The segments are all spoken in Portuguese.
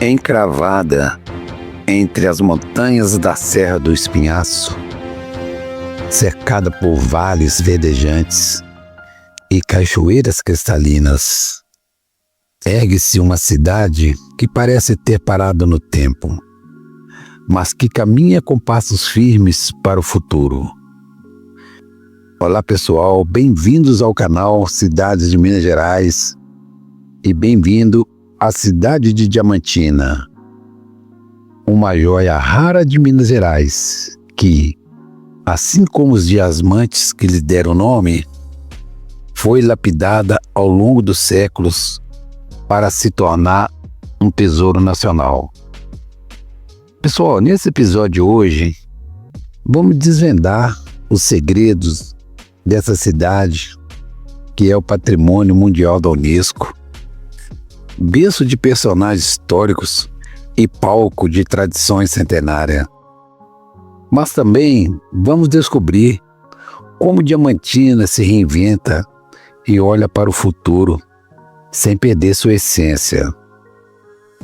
Encravada entre as montanhas da Serra do Espinhaço, cercada por vales verdejantes e cachoeiras cristalinas, ergue-se uma cidade que parece ter parado no tempo, mas que caminha com passos firmes para o futuro. Olá pessoal, bem-vindos ao canal Cidades de Minas Gerais e bem-vindo à cidade de Diamantina, uma joia rara de Minas Gerais que, assim como os diamantes que lhe deram nome, foi lapidada ao longo dos séculos para se tornar um tesouro nacional. Pessoal, nesse episódio de hoje, vamos desvendar os segredos dessa cidade que é o Patrimônio Mundial da Unesco, berço de personagens históricos e palco de tradições centenárias. Mas também vamos descobrir como Diamantina se reinventa e olha para o futuro sem perder sua essência.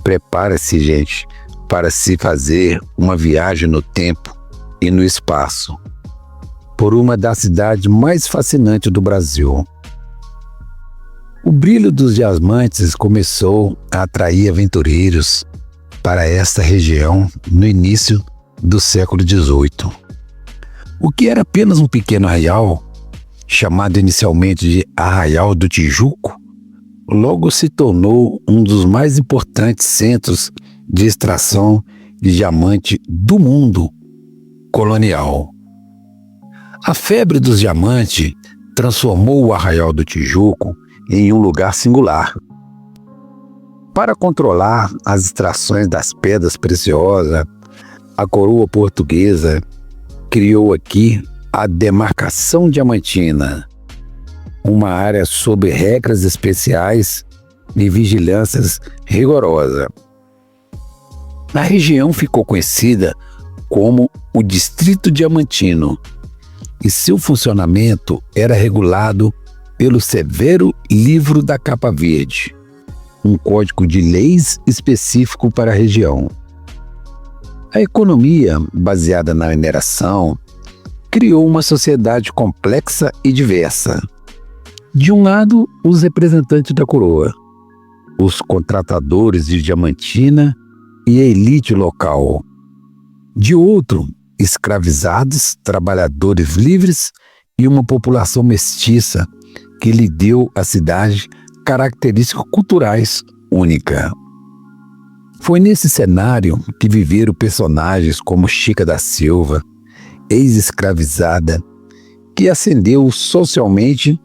Prepare-se, gente, para se fazer uma viagem no tempo e no espaço por uma das cidades mais fascinantes do Brasil. O brilho dos diamantes começou a atrair aventureiros para esta região no início do século XVIII. O que era apenas um pequeno arraial, chamado inicialmente de Arraial do Tijuco, logo se tornou um dos mais importantes centros de extração de diamante do mundo colonial. A febre dos diamantes transformou o Arraial do Tijuco em um lugar singular. Para controlar as extrações das pedras preciosas, a coroa portuguesa criou aqui a Demarcação Diamantina, uma área sob regras especiais e vigilâncias rigorosa. A região ficou conhecida como o Distrito Diamantino e seu funcionamento era regulado pelo severo Livro da Capa Verde, um código de leis específico para a região. A economia, baseada na mineração, criou uma sociedade complexa e diversa. De um lado, os representantes da coroa, os contratadores de Diamantina e a elite local. De outro, escravizados, trabalhadores livres e uma população mestiça que lhe deu à cidade características culturais únicas. Foi nesse cenário que viveram personagens como Chica da Silva, ex-escravizada, que ascendeu socialmente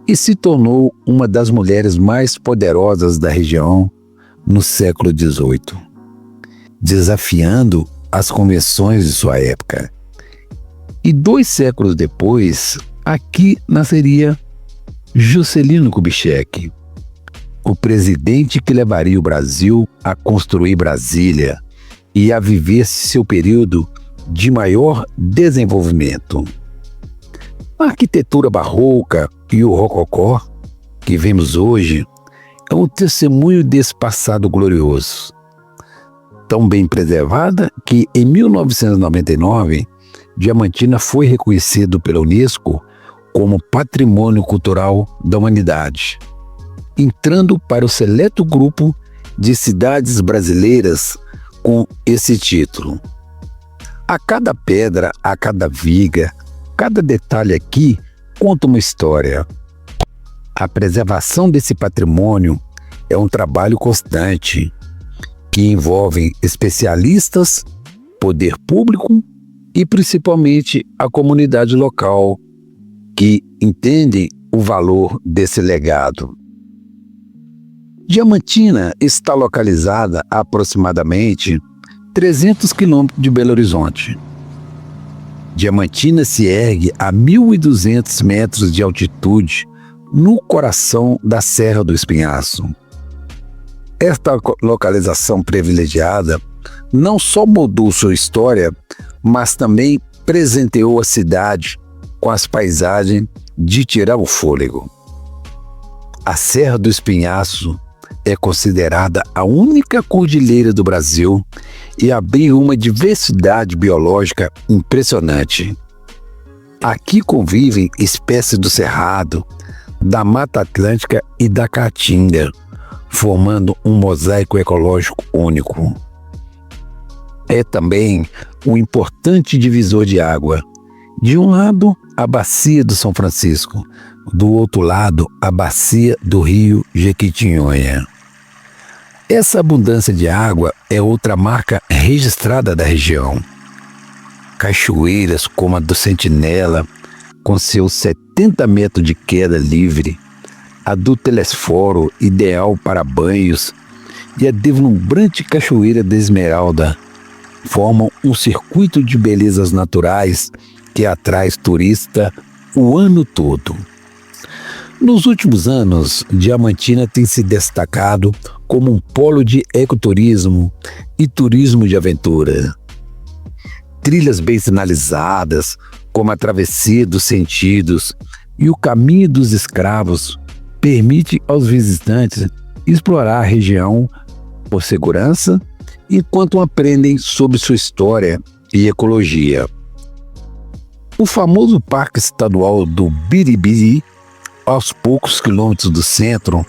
e se tornou uma das mulheres mais poderosas da região no século XVIII, desafiando as convenções de sua época. E 2 séculos depois, aqui nasceria Juscelino Kubitschek, o presidente que levaria o Brasil a construir Brasília e a viver seu período de maior desenvolvimento. A arquitetura barroca e o rococó que vemos hoje é um testemunho desse passado glorioso, tão bem preservada que em 1999 Diamantina foi reconhecido pela Unesco como Patrimônio Cultural da Humanidade, entrando para o seleto grupo de cidades brasileiras com esse título. A cada pedra, a cada viga, cada detalhe aqui conta uma história. A preservação desse patrimônio é um trabalho constante que envolve especialistas, poder público e principalmente a comunidade local, que entendem o valor desse legado. Diamantina está localizada a aproximadamente 300 quilômetros de Belo Horizonte. Diamantina se ergue a 1.200 metros de altitude no coração da Serra do Espinhaço. Esta localização privilegiada não só moldou sua história, mas também presenteou a cidade com as paisagens de tirar o fôlego. A Serra do Espinhaço é considerada a única cordilheira do Brasil e abriga uma diversidade biológica impressionante. Aqui convivem espécies do Cerrado, da Mata Atlântica e da Caatinga, formando um mosaico ecológico único. É também um importante divisor de água. De um lado, a Bacia do São Francisco, do outro lado, a Bacia do Rio Jequitinhonha. Essa abundância de água é outra marca registrada da região. Cachoeiras como a do Sentinela, com seus 70 metros de queda livre, a do Telesforo, ideal para banhos, e a deslumbrante Cachoeira da Esmeralda, formam um circuito de belezas naturais que atrai turista o ano todo. Nos últimos anos, Diamantina tem se destacado como um polo de ecoturismo e turismo de aventura. Trilhas bem sinalizadas, como a Travessia dos Sentidos e o Caminho dos Escravos, permite aos visitantes explorar a região por segurança, enquanto aprendem sobre sua história e ecologia. O famoso Parque Estadual do Biribiri, aos poucos quilômetros do centro,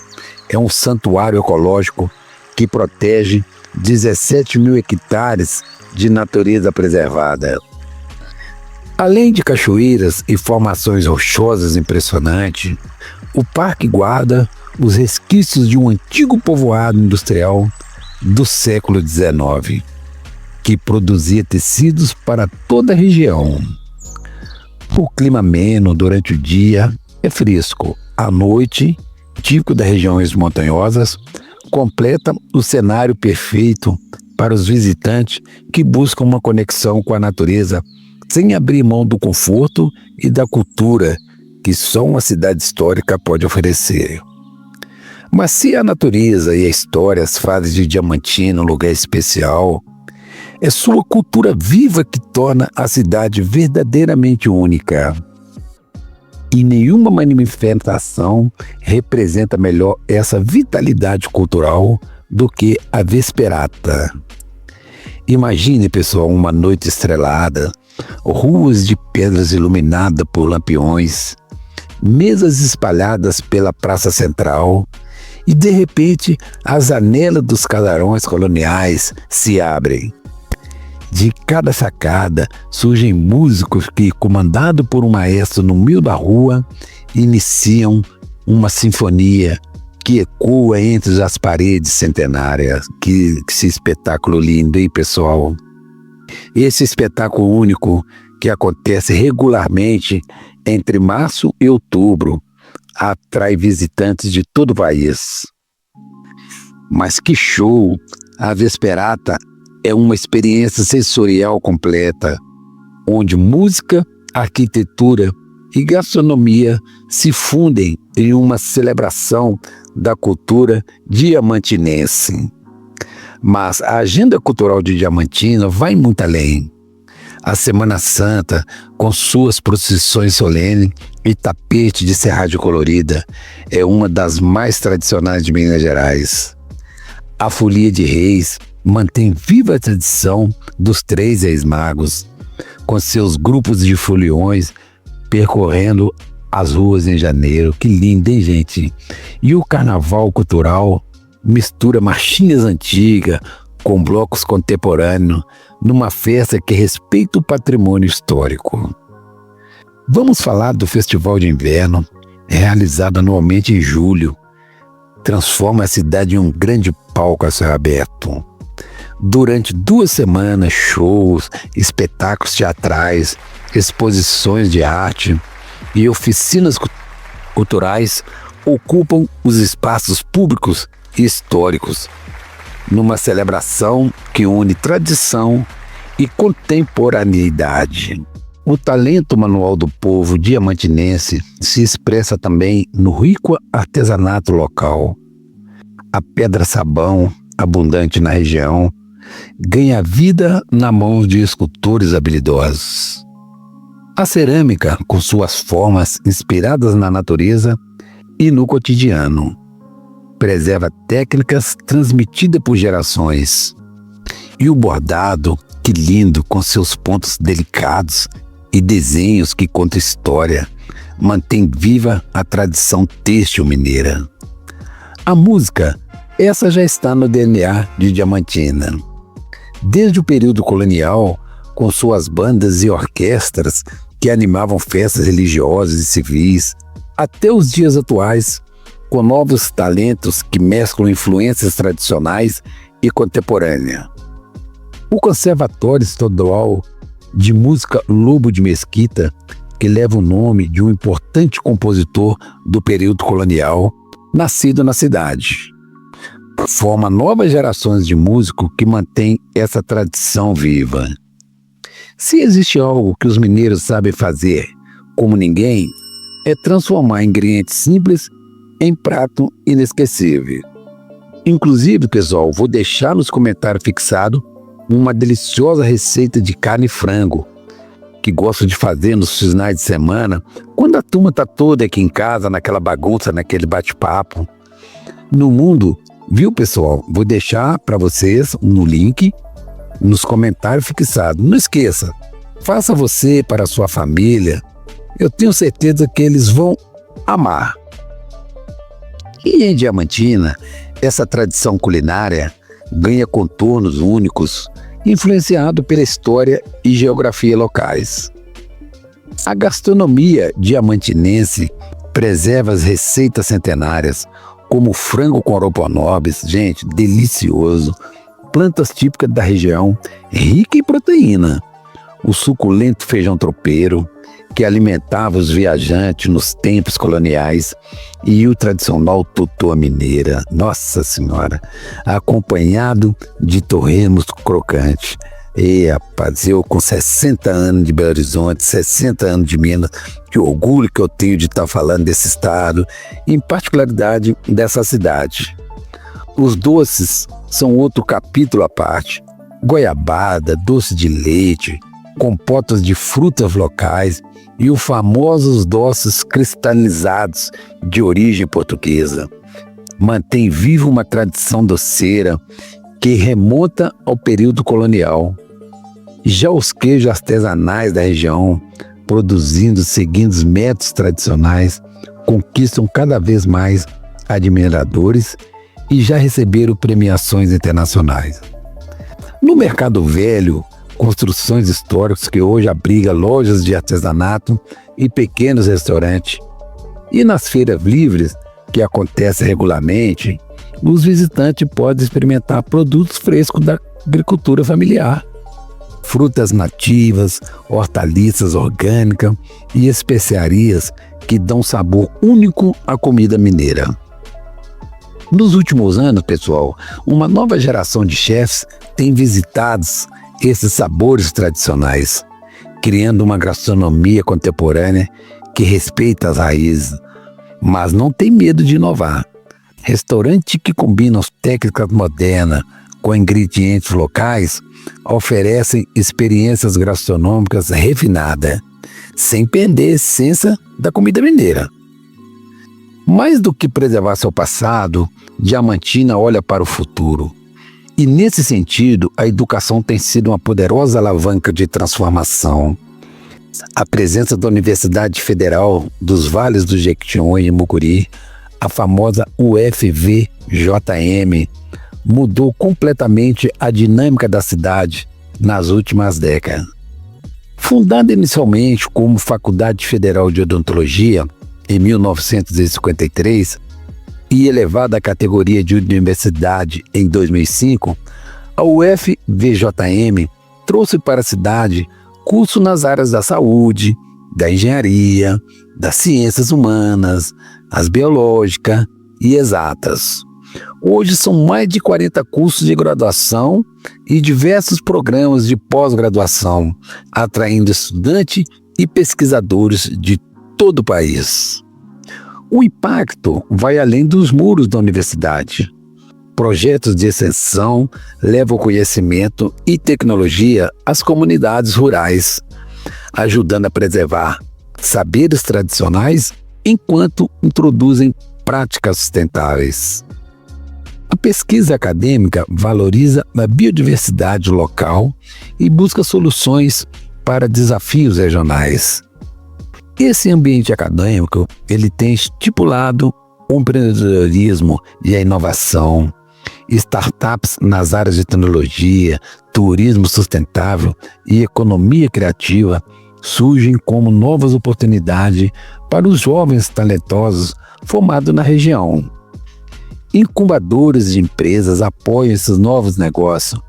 é um santuário ecológico que protege 17 mil hectares de natureza preservada. Além de cachoeiras e formações rochosas impressionantes, o parque guarda os resquícios de um antigo povoado industrial do século XIX, que produzia tecidos para toda a região. O clima ameno durante o dia é fresco. À noite, típico das regiões montanhosas, completa o cenário perfeito para os visitantes que buscam uma conexão com a natureza sem abrir mão do conforto e da cultura que só uma cidade histórica pode oferecer. Mas se a natureza e a história fazem de Diamantina um lugar especial, é sua cultura viva que torna a cidade verdadeiramente única. E nenhuma manifestação representa melhor essa vitalidade cultural do que a Vesperata. Imagine, pessoal, uma noite estrelada, ruas de pedras iluminadas por lampiões, mesas espalhadas pela praça central, e de repente as janelas dos casarões coloniais se abrem. De cada sacada surgem músicos que, comandado por um maestro no meio da rua, iniciam uma sinfonia que ecoa entre as paredes centenárias. Que espetáculo lindo, hein, pessoal? Esse espetáculo único que acontece regularmente entre março e outubro atrai visitantes de todo o país. Mas que show! A Vesperata é uma experiência sensorial completa, onde música, arquitetura e gastronomia se fundem em uma celebração da cultura diamantinense. Mas a agenda cultural de Diamantina vai muito além. A Semana Santa, com suas procissões solenes e tapete de serragem colorida, é uma das mais tradicionais de Minas Gerais. A Folia de Reis mantém viva a tradição dos 3 Reis Magos, com seus grupos de foliões percorrendo as ruas em janeiro. Que lindo, hein, gente? E o Carnaval Cultural mistura marchinhas antigas com blocos contemporâneos, numa festa que respeita o patrimônio histórico. Vamos falar do Festival de Inverno, realizado anualmente em julho. Transforma a cidade em um grande palco a céu aberto. Durante 2 semanas, shows, espetáculos teatrais, exposições de arte e oficinas culturais ocupam os espaços públicos e históricos, numa celebração que une tradição e contemporaneidade. O talento manual do povo diamantinense se expressa também no rico artesanato local. A pedra-sabão, abundante na região, ganha vida na mão de escultores habilidosos. A cerâmica, com suas formas inspiradas na natureza e no cotidiano. preserva técnicas transmitidas por gerações. E o bordado, que lindo, com seus pontos delicados e desenhos que contam história, mantém viva a tradição têxtil mineira. A música, essa já está no DNA de Diamantina. Desde o período colonial, com suas bandas e orquestras que animavam festas religiosas e civis, até os dias atuais, com novos talentos que mesclam influências tradicionais e contemporâneas. O Conservatório Estadual de Música Lobo de Mesquita, que leva o nome de um importante compositor do período colonial, nascido na cidade, forma novas gerações de músicos que mantêm essa tradição viva. Se existe algo que os mineiros sabem fazer como ninguém, é transformar ingredientes simples em prato inesquecível. Inclusive, pessoal, vou deixar nos comentários fixado uma deliciosa receita de carne e frango que gosto de fazer nos finais de semana, quando a turma está toda aqui em casa, naquela bagunça, naquele bate-papo. No mundo, viu, pessoal? Vou deixar para vocês no link, nos comentários fixados. Não esqueça, faça você para a sua família. Eu tenho certeza que eles vão amar. E em Diamantina, essa tradição culinária ganha contornos únicos, influenciado pela história e geografia locais. A gastronomia diamantinense preserva as receitas centenárias, como o frango com oroponobis, gente, delicioso, plantas típicas da região, rica em proteína, o suculento feijão tropeiro, que alimentava os viajantes nos tempos coloniais, e o tradicional totô mineira, nossa senhora, acompanhado de torresmos crocantes. E rapaz, eu com 60 anos de Belo Horizonte, 60 anos de Minas, que orgulho que eu tenho de estar falando desse estado, em particularidade dessa cidade. Os doces são outro capítulo à parte. Goiabada, doce de leite, compotas de frutas locais e os famosos doces cristalizados de origem portuguesa. Mantém viva uma tradição doceira que remonta ao período colonial. Já os queijos artesanais da região, produzindo seguindo os métodos tradicionais, conquistam cada vez mais admiradores e já receberam premiações internacionais. No Mercado Velho, construções históricas que hoje abrigam lojas de artesanato e pequenos restaurantes. E nas feiras livres, que acontecem regularmente, os visitantes podem experimentar produtos frescos da agricultura familiar, frutas nativas, hortaliças orgânicas e especiarias que dão sabor único à comida mineira. Nos últimos anos, pessoal, uma nova geração de chefs tem visitado esses sabores tradicionais, criando uma gastronomia contemporânea que respeita as raízes, mas não tem medo de inovar. Restaurantes que combinam técnicas modernas com ingredientes locais oferecem experiências gastronômicas refinadas, sem perder a essência da comida mineira. Mais do que preservar seu passado, Diamantina olha para o futuro. E nesse sentido, a educação tem sido uma poderosa alavanca de transformação. A presença da Universidade Federal dos Vales do Jequitinhonha e Mucuri, a famosa UFVJM, mudou completamente a dinâmica da cidade nas últimas décadas. Fundada inicialmente como Faculdade Federal de Odontologia em 1953, e elevada à categoria de universidade em 2005, a UFVJM trouxe para a cidade cursos nas áreas da saúde, da engenharia, das ciências humanas, as biológicas e exatas. Hoje são mais de 40 cursos de graduação e diversos programas de pós-graduação, atraindo estudantes e pesquisadores de todo o país. O impacto vai além dos muros da universidade. Projetos de extensão levam conhecimento e tecnologia às comunidades rurais, ajudando a preservar saberes tradicionais enquanto introduzem práticas sustentáveis. A pesquisa acadêmica valoriza a biodiversidade local e busca soluções para desafios regionais. Esse ambiente acadêmico ele tem estipulado o empreendedorismo e a inovação, startups nas áreas de tecnologia, turismo sustentável e economia criativa surgem como novas oportunidades para os jovens talentosos formados na região. Incubadores de empresas apoiam esses novos negócios,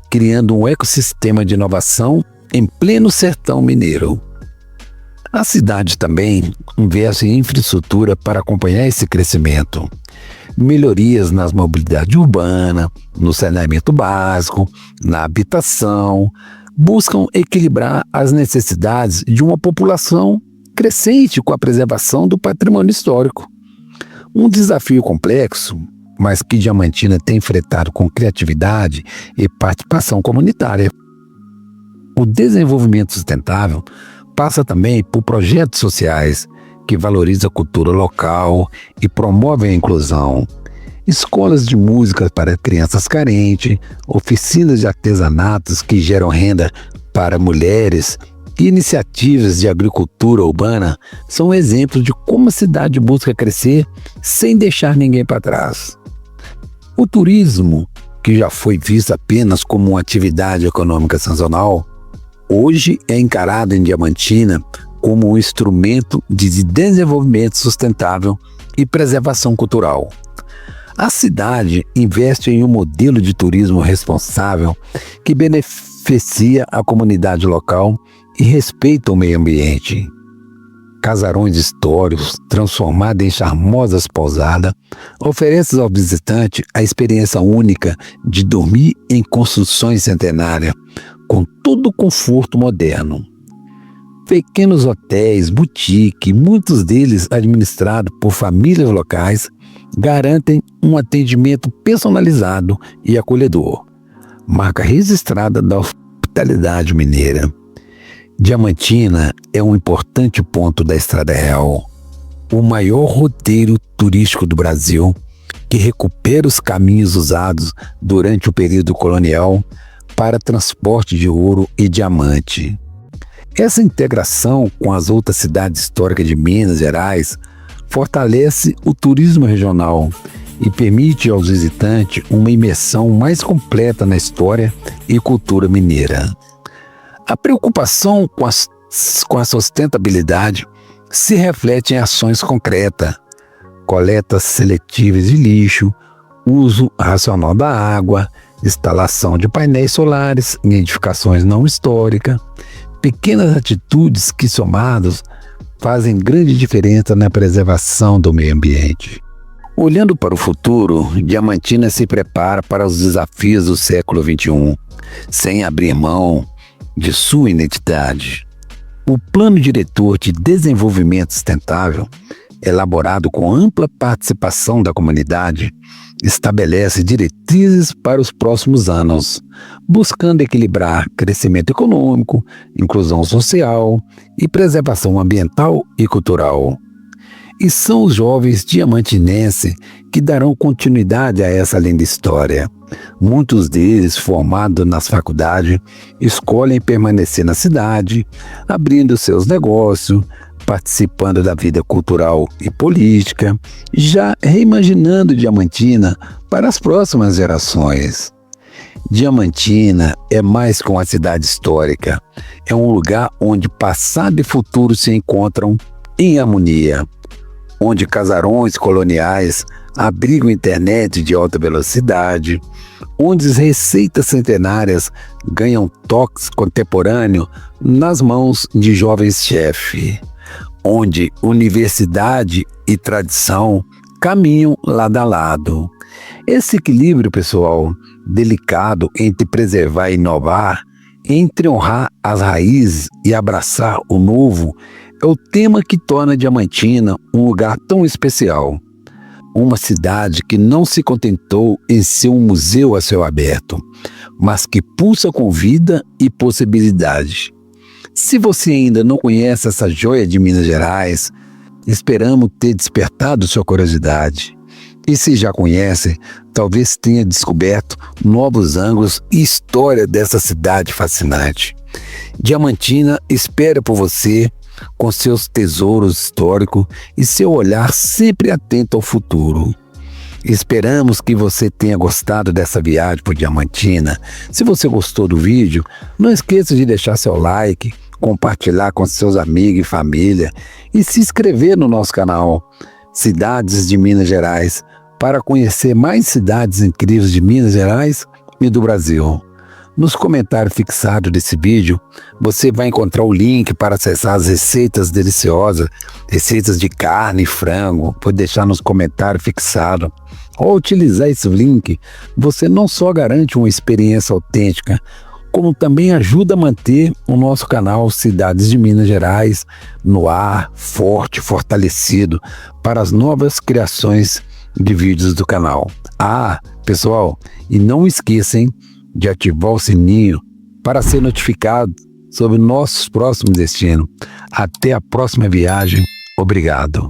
criando um ecossistema de inovação em pleno sertão mineiro. A cidade também investe em infraestrutura para acompanhar esse crescimento. Melhorias nas mobilidade urbana, no saneamento básico, na habitação, buscam equilibrar as necessidades de uma população crescente com a preservação do patrimônio histórico. Um desafio complexo, mas que Diamantina tem enfrentado com criatividade e participação comunitária. O desenvolvimento sustentável passa também por projetos sociais que valorizam a cultura local e promovem a inclusão. Escolas de música para crianças carentes, oficinas de artesanatos que geram renda para mulheres e iniciativas de agricultura urbana são exemplos de como a cidade busca crescer sem deixar ninguém para trás. O turismo, que já foi visto apenas como uma atividade econômica sazonal, hoje é encarado em Diamantina como um instrumento de desenvolvimento sustentável e preservação cultural. A cidade investe em um modelo de turismo responsável que beneficia a comunidade local e respeita o meio ambiente. Casarões históricos, transformados em charmosas pousadas, oferecem ao visitante a experiência única de dormir em construções centenárias, com todo o conforto moderno. Pequenos hotéis, boutiques, muitos deles administrados por famílias locais, garantem um atendimento personalizado e acolhedor, marca registrada da hospitalidade mineira. Diamantina é um importante ponto da Estrada Real, o maior roteiro turístico do Brasil, que recupera os caminhos usados durante o período colonial para transporte de ouro e diamante. Essa integração com as outras cidades históricas de Minas Gerais fortalece o turismo regional e permite aos visitantes uma imersão mais completa na história e cultura mineira. A preocupação com a sustentabilidade se reflete em ações concretas, coletas seletivas de lixo, uso racional da água, instalação de painéis solares em edificações não históricas, pequenas atitudes que, somadas, fazem grande diferença na preservação do meio ambiente. Olhando para o futuro, Diamantina se prepara para os desafios do século XXI, sem abrir mão de sua identidade. O Plano Diretor de Desenvolvimento Sustentável, elaborado com ampla participação da comunidade, estabelece diretrizes para os próximos anos, buscando equilibrar crescimento econômico, inclusão social e preservação ambiental e cultural. E são os jovens diamantinenses que darão continuidade a essa linda história. Muitos deles, formados nas faculdades, escolhem permanecer na cidade, abrindo seus negócios, participando da vida cultural e política, já reimaginando Diamantina para as próximas gerações. Diamantina é mais que uma cidade histórica, é um lugar onde passado e futuro se encontram em harmonia, onde casarões coloniais abrigam internet de alta velocidade, onde as receitas centenárias ganham toques contemporâneos nas mãos de jovens chefes, onde universidade e tradição caminham lado a lado. Esse equilíbrio, pessoal, delicado entre preservar e inovar, entre honrar as raízes e abraçar o novo, é o tema que torna Diamantina um lugar tão especial. Uma cidade que não se contentou em ser um museu a céu aberto, mas que pulsa com vida e possibilidade. Se você ainda não conhece essa joia de Minas Gerais, esperamos ter despertado sua curiosidade. E se já conhece, talvez tenha descoberto novos ângulos e história dessa cidade fascinante. Diamantina espera por você com seus tesouros históricos e seu olhar sempre atento ao futuro. Esperamos que você tenha gostado dessa viagem por Diamantina. Se você gostou do vídeo, não esqueça de deixar seu like, compartilhar com seus amigos e família e se inscrever no nosso canal Cidades de Minas Gerais para conhecer mais cidades incríveis de Minas Gerais e do Brasil. Nos comentários fixados desse vídeo, você vai encontrar o link para acessar as receitas deliciosas, receitas de carne e frango. Pode deixar nos comentários fixados. Ao utilizar esse link, você não só garante uma experiência autêntica, como também ajuda a manter o nosso canal Cidades de Minas Gerais no ar, forte, fortalecido, para as novas criações de vídeos do canal. Pessoal, e não esqueçam de ativar o sininho para ser notificado sobre nossos próximos destinos. Até a próxima viagem. Obrigado.